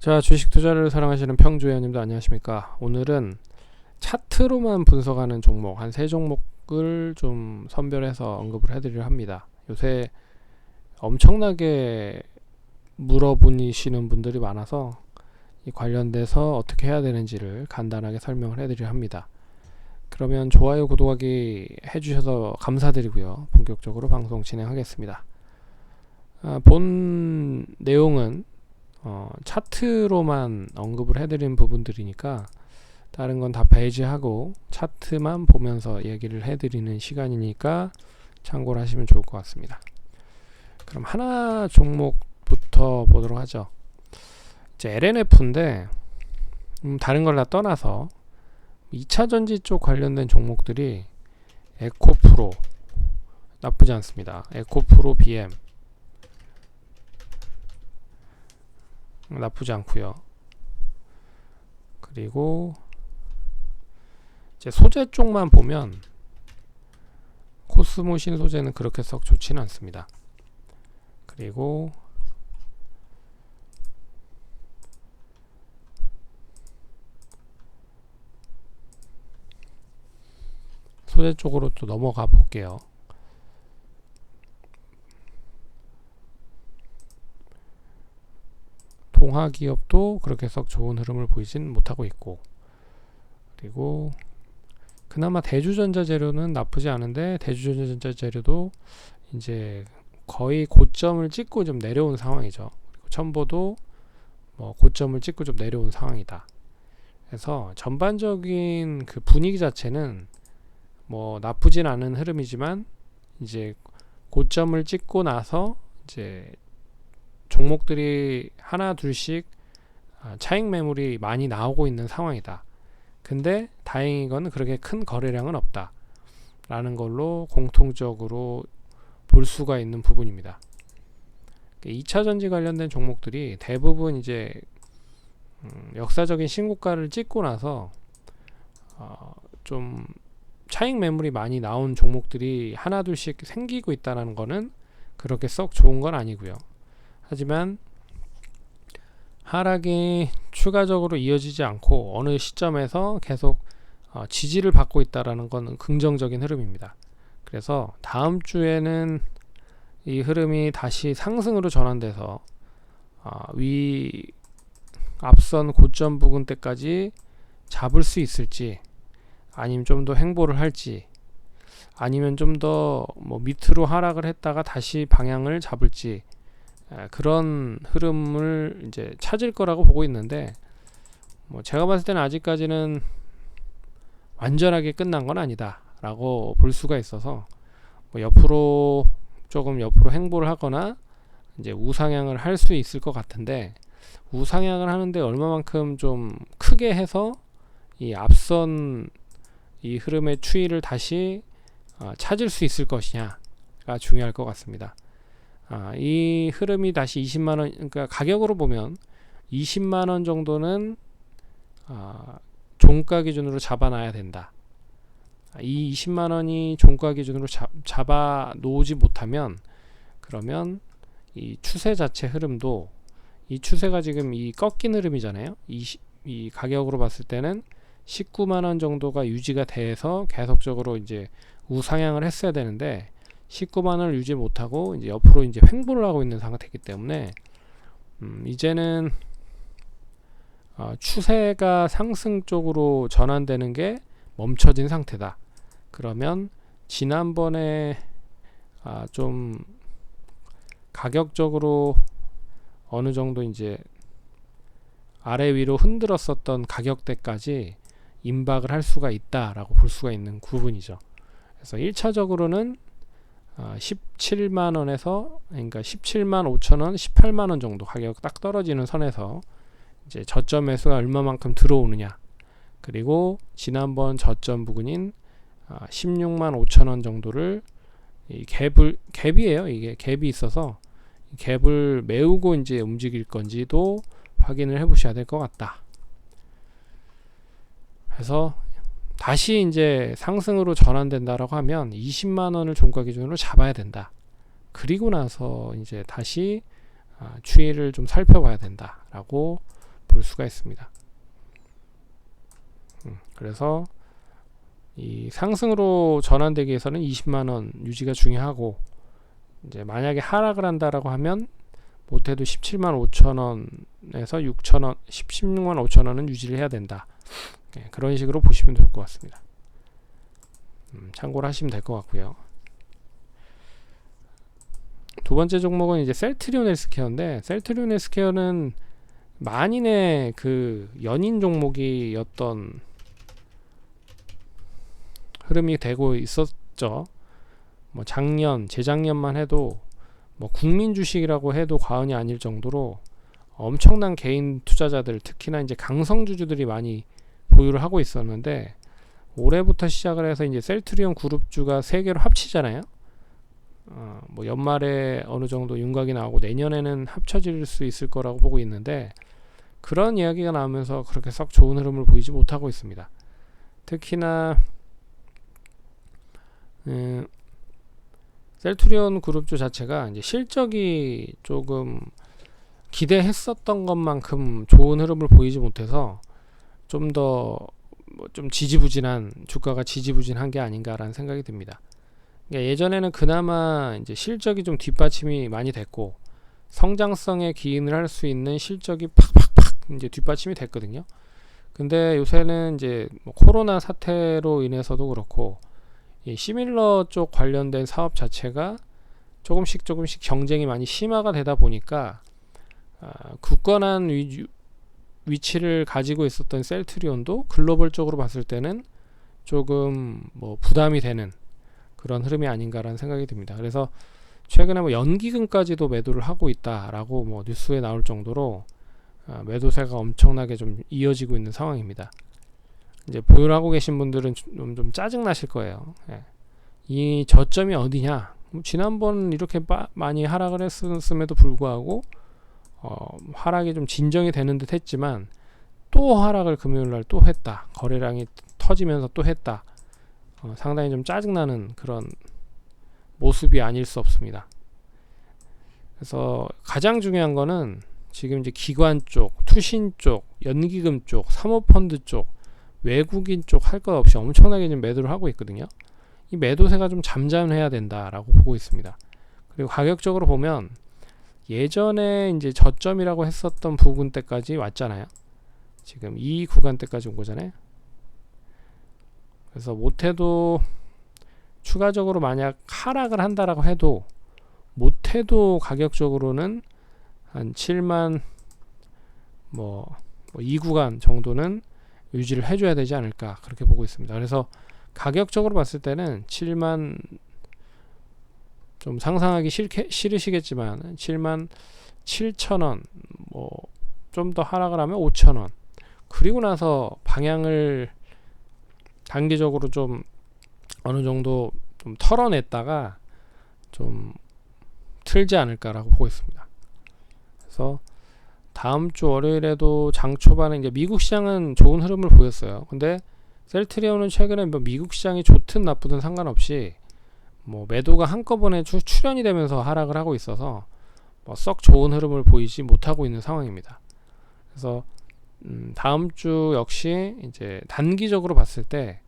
자, 주식 투자를 사랑하시는 평주회원님도 안녕하십니까? 오늘은 차트로만 분석하는 종목 한 세 종목을 좀 선별해서 언급을 해드리려 합니다. 요새 엄청나게 물어보시는 분들이 많아서 이 관련돼서 어떻게 해야 되는지를 간단하게 설명을 해드리려 합니다. 그러면 좋아요, 구독하기 해주셔서 감사드리고요. 본격적으로 방송 진행하겠습니다. 본 내용은 차트로만 언급을 해드린 부분들이니까 다른 건 다 배제하고 차트만 보면서 얘기를 해드리는 시간이니까 참고를 하시면 좋을 것 같습니다. 그럼 하나 종목부터 보도록 하죠. 이제 LNF인데 다른 걸 다 떠나서 2차전지 쪽 관련된 종목들이 에코프로 나쁘지 않습니다. 에코프로 BM 나쁘지 않고요. 그리고 이제 소재 쪽만 보면 코스모 신소재는 그렇게 썩 좋지는 않습니다. 그리고 소재 쪽으로 또 넘어가 볼게요. 동화기업도 그렇게 썩 좋은 흐름을 보이진 못하고 있고, 그리고 그나마 대주전자 재료는 나쁘지 않은데 대주전자 재료도 이제 거의 고점을 찍고 좀 내려온 상황이죠. 그리고 첨보도 뭐 고점을 찍고 좀 내려온 상황이다. 그래서 전반적인 그 분위기 자체는 뭐 나쁘진 않은 흐름이지만 이제 고점을 찍고 나서 이제 종목들이 하나 둘씩 차익 매물이 많이 나오고 있는 상황이다. 근데 다행인 건 그렇게 큰 거래량은 없다 라는 걸로 공통적으로 볼 수가 있는 부분입니다. 2차전지 관련된 종목들이 대부분 이제 역사적인 신고가를 찍고 나서 좀 차익 매물이 많이 나온 종목들이 하나 둘씩 생기고 있다는 거는 그렇게 썩 좋은 건 아니고요. 하지만 하락이 추가적으로 이어지지 않고 어느 시점에서 계속 지지를 받고 있다는 건 긍정적인 흐름입니다. 그래서 다음 주에는 이 흐름이 다시 상승으로 전환돼서 앞선 고점 부근 때까지 잡을 수 있을지, 아니면 좀 더 횡보를 할지, 아니면 좀 더 뭐 밑으로 하락을 했다가 다시 방향을 잡을지, 그런 흐름을 이제 찾을 거라고 보고 있는데, 뭐 제가 봤을 때는 아직까지는 완전하게 끝난 건 아니다 라고 볼 수가 있어서, 뭐 조금 옆으로 행보를 하거나 이제 우상향을 할 수 있을 것 같은데, 우상향을 하는데 얼마만큼 좀 크게 해서 이 앞선 이 흐름의 추이를 다시 찾을 수 있을 것이냐가 중요할 것 같습니다. 이 흐름이 다시 20만원, 그러니까 가격으로 보면 20만원 정도는 종가 기준으로 잡아놔야 된다. 이 20만원이 종가 기준으로 잡아 놓지 못하면, 그러면 이 추세 자체 흐름도, 이 추세가 지금 이 꺾인 흐름이잖아요. 이 가격으로 봤을 때는 19만원 정도가 유지가 돼서 계속적으로 이제 우상향을 했어야 되는데 19만원을 유지 못하고 이제 옆으로 이제 횡보를 하고 있는 상태이기 때문에 이제는 추세가 상승 쪽으로 전환되는 게 멈춰진 상태다. 그러면 지난번에 좀 가격적으로 어느 정도 이제 아래 위로 흔들었었던 가격대까지 임박을 할 수가 있다라고 볼 수가 있는 부분이죠. 그래서 1차적으로는 17만원에서, 그러니까 17만 5천원, 18만원 정도 가격 딱 떨어지는 선에서 이제 저점 매수가 얼마만큼 들어오느냐, 그리고 지난번 저점 부근인 16만 5천원 정도를 이 갭이에요. 이게 갭이 있어서 갭을 메우고 이제 움직일 건지도 확인을 해 보셔야 될 것 같다. 그래서 다시 이제 상승으로 전환된다라고 하면 20만원을 종가 기준으로 잡아야 된다. 그리고 나서 이제 다시 추이를 좀 살펴봐야 된다라고 볼 수가 있습니다. 그래서 이 상승으로 전환되기 위해서는 20만원 유지가 중요하고, 이제 만약에 하락을 한다라고 하면 못해도 17만 5천원에서 6천원, 16만 5천원은 유지를 해야 된다. 그런 식으로 보시면 될 것 같습니다. 참고를 하시면 될 것 같고요. 두 번째 종목은 이제 셀트리온 헬스케어인데, 셀트리온 헬스케어는 만인의 그 연인 종목이었던 흐름이 되고 있었죠. 뭐 작년, 재작년만 해도 뭐 국민 주식이라고 해도 과언이 아닐 정도로 엄청난 개인 투자자들, 특히나 이제 강성주주들이 많이 보유를 하고 있었는데, 올해부터 시작을 해서 이제 셀트리온 그룹주가 3개로 합치잖아요. 뭐 연말에 어느 정도 윤곽이 나오고 내년에는 합쳐질 수 있을 거라고 보고 있는데, 그런 이야기가 나오면서 그렇게 썩 좋은 흐름을 보이지 못하고 있습니다. 특히나 셀트리온 그룹주 자체가 이제 실적이 조금 기대했었던 것만큼 좋은 흐름을 보이지 못해서 좀 더 좀 지지부진한, 주가가 지지부진한 게 아닌가라는 생각이 듭니다. 그러니까 예전에는 그나마 이제 실적이 좀 뒷받침이 많이 됐고 성장성에 기인을 할 수 있는 실적이 팍팍팍 이제 뒷받침이 됐거든요. 근데 요새는 이제 뭐 코로나 사태로 인해서도 그렇고 이 시밀러 쪽 관련된 사업 자체가 조금씩 경쟁이 많이 심화가 되다 보니까 굳건한 위치를 가지고 있었던 셀트리온도 글로벌적으로 봤을 때는 조금 뭐 부담이 되는 그런 흐름이 아닌가라는 생각이 듭니다. 그래서 최근에 뭐 연기금까지도 매도를 하고 있다라고 뭐 뉴스에 나올 정도로 매도세가 엄청나게 좀 이어지고 있는 상황입니다. 이제 보유를 하고 계신 분들은 좀 짜증 나실 거예요. 이 저점이 어디냐? 지난번 이렇게 많이 하락을 했음에도 불구하고 하락이 좀 진정이 되는 듯 했지만 또 하락을 금요일날 또 했다. 거래량이 터지면서 또 했다. 상당히 좀 짜증나는 그런 모습이 아닐 수 없습니다. 그래서 가장 중요한 거는 지금 이제 기관 쪽, 투신 쪽, 연기금 쪽, 사모펀드 쪽, 외국인 쪽 할 것 없이 엄청나게 좀 매도를 하고 있거든요. 이 매도세가 좀 잠잠해야 된다라고 보고 있습니다. 그리고 가격적으로 보면 예전에 이제 저점이라고 했었던 부근대까지 왔잖아요. 지금 이 구간대까지 온 거잖아요. 그래서 못해도 추가적으로 만약 하락을 한다라고 해도 못해도 가격적으로는 한 7만 이 구간 정도는 유지를 해줘야 되지 않을까 그렇게 보고 있습니다. 그래서 가격적으로 봤을 때는 7만 좀 상상하기 싫으시겠지만 7만 7천원 뭐 좀 더 하락을 하면 5천원, 그리고 나서 방향을 단기적으로 좀 어느 정도 좀 털어냈다가 좀 틀지 않을까라고 보고 있습니다. 그래서 다음 주 월요일에도 장 초반에 이제 미국 시장은 좋은 흐름을 보였어요. 근데 셀트리온은 최근에 뭐 미국 시장이 좋든 나쁘든 상관없이 뭐 매도가 한꺼번에 출현이 되면서 하락을 하고 있어서 뭐 썩 좋은 흐름을 보이지 못하고 있는 상황입니다. 그래서 다음 주 역시 이제 단기적으로 봤을 때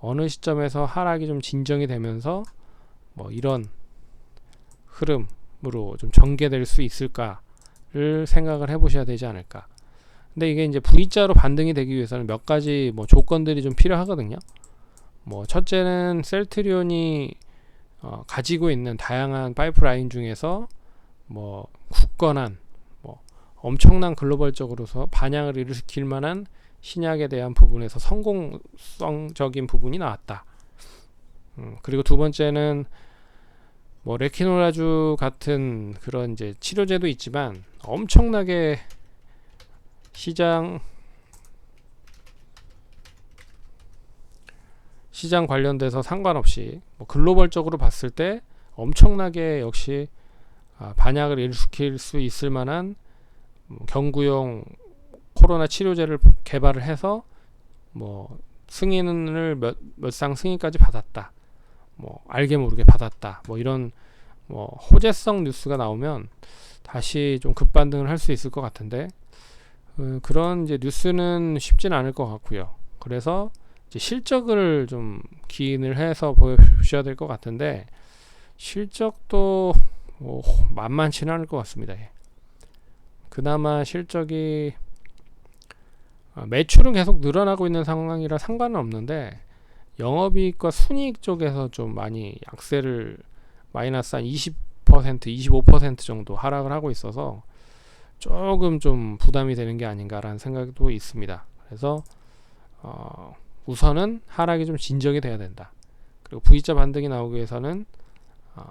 어느 시점에서 하락이 좀 진정이 되면서 뭐 이런 흐름으로 좀 전개될 수 있을까를 생각을 해보셔야 되지 않을까. 근데 이게 이제 V자로 반등이 되기 위해서는 몇 가지 뭐 조건들이 좀 필요하거든요. 뭐 첫째는 셀트리온이 가지고 있는 다양한 파이프라인 중에서 뭐 굳건한 뭐 엄청난 글로벌적으로서 반향을 일으킬 만한 신약에 대한 부분에서 성공성적인 부분이 나왔다. 그리고 두 번째는 뭐 레키노라주 같은 그런 이제 치료제도 있지만 엄청나게 시장 관련돼서 상관없이 뭐 글로벌적으로 봤을 때 엄청나게 역시 반향을 일으킬 수 있을 만한 경구용 코로나 치료제를 개발을 해서 뭐 승인을 몇 상 승인까지 받았다. 뭐 알게 모르게 받았다. 뭐 이런 호재성 뉴스가 나오면 다시 좀 급반등을 할 수 있을 것 같은데 그런 이제 뉴스는 쉽지는 않을 것 같고요. 그래서 이제 실적을 좀 기인을 해서 보여주셔야 될 것 같은데 실적도 만만치는 않을 것 같습니다. 예. 그나마 실적이 매출은 계속 늘어나고 있는 상황이라 상관은 없는데 영업이익과 순이익 쪽에서 좀 많이 약세를 마이너스 한 20%, 25% 정도 하락을 하고 있어서 조금 좀 부담이 되는 게 아닌가라는 생각도 있습니다. 그래서 우선은 하락이 좀 진정이 돼야 된다. 그리고 V자 반등이 나오기 위해서는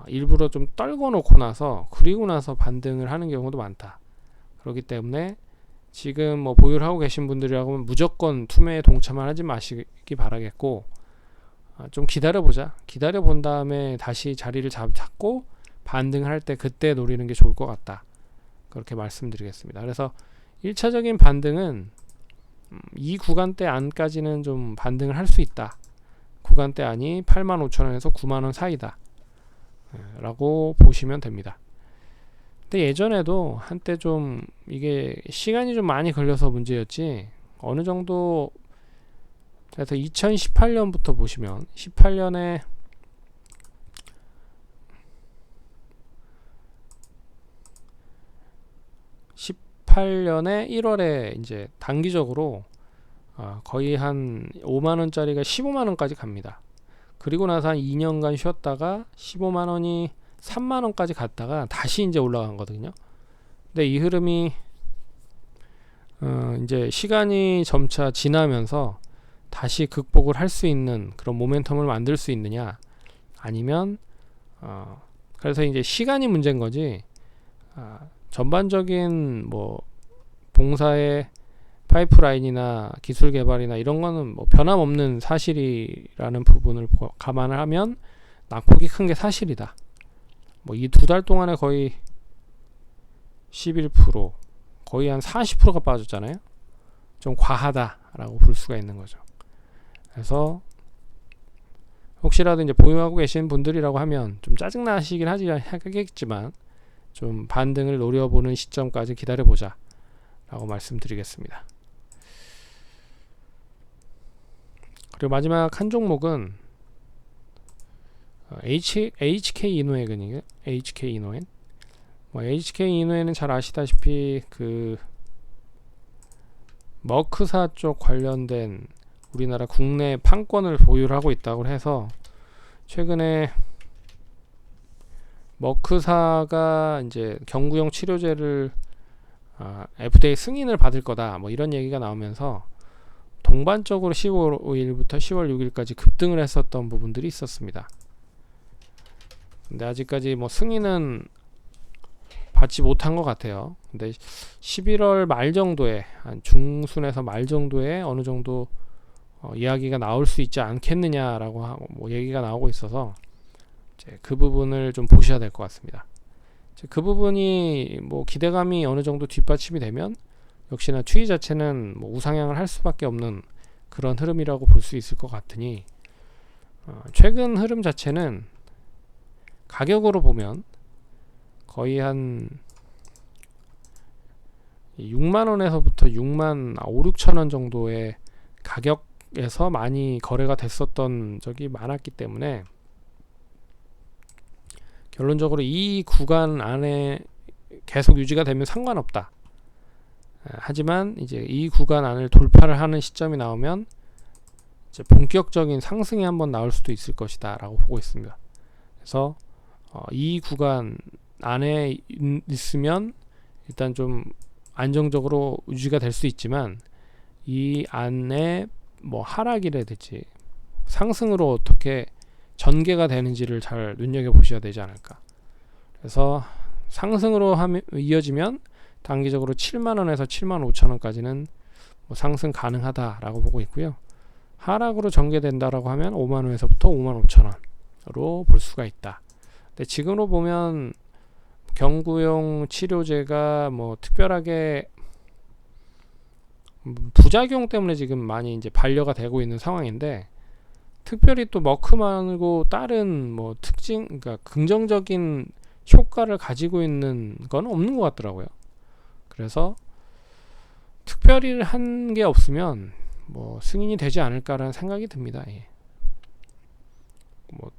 일부러 좀 떨궈 놓고 나서 그리고 나서 반등을 하는 경우도 많다. 그렇기 때문에 지금 뭐 보유를 하고 계신 분들이라고 무조건 투매에 동참을 하지 마시기 바라겠고 좀 기다려보자. 기다려본 다음에 다시 자리를 잡고 반등을 할 때 그때 노리는 게 좋을 것 같다. 그렇게 말씀드리겠습니다. 그래서 1차적인 반등은 이 구간대 안까지는 좀 반등을 할 수 있다. 구간대 안이 85,000원에서 90,000원 사이다. 라고 보시면 됩니다. 근데 예전에도 한때 좀 이게 시간이 좀 많이 걸려서 문제였지 어느 정도 그래서 2018년부터 보시면 18년에 1월에 이제 단기적으로 거의 한 5만원짜리가 15만원까지 갑니다. 그리고 나서 한 2년간 쉬었다가 15만원이 3만원까지 갔다가 다시 이제 올라간 거거든요. 근데 이 흐름이 이제 시간이 점차 지나면서 다시 극복을 할 수 있는 그런 모멘텀을 만들 수 있느냐 아니면 그래서 이제 시간이 문제인 거지 전반적인 뭐 동사의 파이프라인이나 기술 개발이나 이런 거는 뭐 변함없는 사실이라는 부분을 감안을 하면 낙폭이 큰 게 사실이다. 뭐 이 두 달 동안에 거의 11% 거의 한 40%가 빠졌잖아요. 좀 과하다라고 볼 수가 있는 거죠. 그래서 혹시라도 이제 보유하고 계신 분들이라고 하면 좀 짜증나시긴 하겠지만 좀 반등을 노려보는 시점까지 기다려보자 라고 말씀드리겠습니다. 그리고 마지막 한 종목은 HK 이노액은이에요. HK 이노액. HK 이노액은 잘 아시다시피 그 머크사 쪽 관련된 우리나라 국내 판권을 보유를 하고 있다고 해서 최근에 머크사가 이제 경구용 치료제를 FDA 승인을 받을 거다 뭐 이런 얘기가 나오면서 동반적으로 10월 5일부터 10월 6일까지 급등을 했었던 부분들이 있었습니다. 근데 아직까지 뭐 승인은 받지 못한 것 같아요. 근데 11월 말 정도에 한 중순에서 말 정도에 어느 정도 이야기가 나올 수 있지 않겠느냐라고 뭐 얘기가 나오고 있어서 이제 그 부분을 좀 보셔야 될 것 같습니다. 그 부분이 뭐 기대감이 어느 정도 뒷받침이 되면 역시나 추이 자체는 뭐 우상향을 할 수밖에 없는 그런 흐름이라고 볼 수 있을 것 같으니 최근 흐름 자체는 가격으로 보면 거의 한 6만원에서부터 6만 5, 6천원 정도의 가격에서 많이 거래가 됐었던 적이 많았기 때문에 결론적으로 이 구간 안에 계속 유지가 되면 상관없다. 하지만 이제 이 구간 안을 돌파를 하는 시점이 나오면 이제 본격적인 상승이 한번 나올 수도 있을 것이다 라고 보고 있습니다. 그래서 이 구간 안에 있으면 일단 좀 안정적으로 유지가 될 수 있지만 이 안에 뭐 하락이라든지 상승으로 어떻게 전개가 되는지를 잘 눈여겨보셔야 되지 않을까. 그래서 상승으로 이어지면 단기적으로 7만원에서 7만 5천원까지는 뭐 상승 가능하다라고 보고 있고요. 하락으로 전개된다라고 하면 5만원에서부터 5만 5천원으로 볼 수가 있다. 근데 지금으로 보면 경구용 치료제가 뭐 특별하게 부작용 때문에 지금 많이 이제 반려가 되고 있는 상황인데 특별히 또 머크 말고 다른 뭐 특징, 그러니까 긍정적인 효과를 가지고 있는 건 없는 것 같더라고요. 그래서 특별히 한 게 없으면 뭐 승인이 되지 않을까라는 생각이 듭니다. 예. 뭐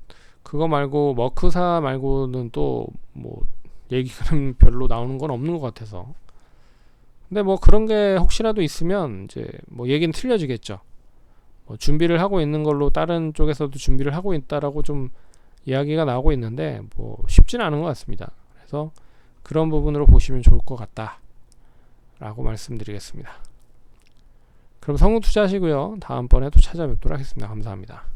그거 말고 머크사 말고는 또 뭐 얘기는 별로 나오는 건 없는 것 같아서. 근데 뭐 그런 게 혹시라도 있으면 이제 뭐 얘기는 틀려지겠죠. 뭐 준비를 하고 있는 걸로 다른 쪽에서도 준비를 하고 있다라고 좀 이야기가 나오고 있는데 뭐 쉽지는 않은 것 같습니다. 그래서 그런 부분으로 보시면 좋을 것 같다 라고 말씀드리겠습니다. 그럼 성우 투자하시고요. 다음번에 또 찾아뵙도록 하겠습니다. 감사합니다.